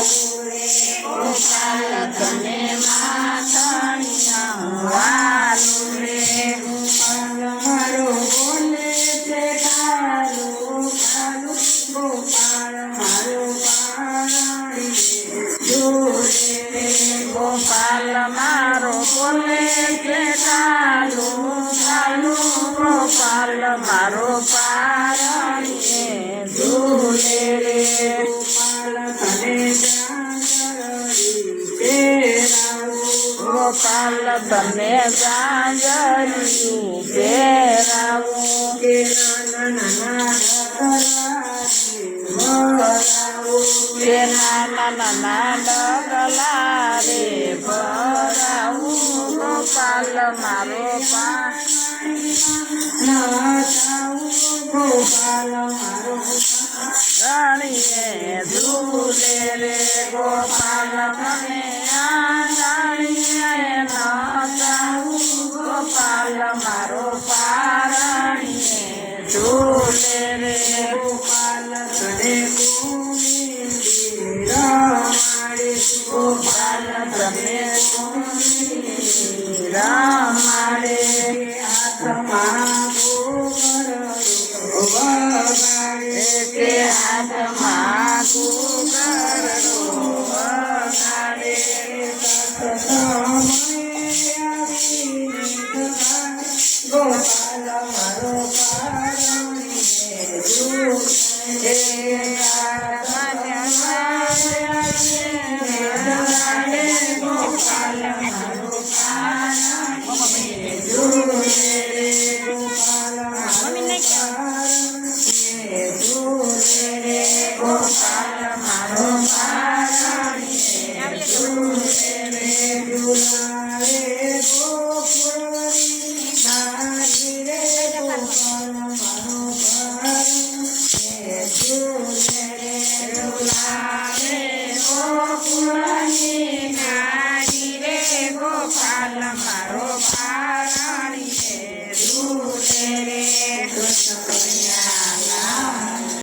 ગોપાલ તને માથણિયા વાલું રે ગોપાલ મારો બોલે છે કાલું કાલું ગોપાલ મારો પારણી જોડે રે ગોપાલ મારો બોલે છે કાલું કાલું ગોપાલ મારો પારણીએ ઝૂલે રે ગોપાલ તને જાંજરી પહેરાવું ગોપાલ તને જાંજરિયું પહેરાવું કે નાના કે નાના ડગલા રે ભરાવું ગોપાલ મારો ગોપાલ મારો પાણીએ ઝૂલે રે ગોપાલ તને આંગણીએ નાચાવું ગોપાલ મારો પારણીએ ઝૂલે રે ગોપાલ તને રમાડે ગોપાલ તને રમાડે હાથમાં વગાડે કે હાથમાં ઘૂઘરડો વગાડે ગોપાલ મારો ગોપાલ મારો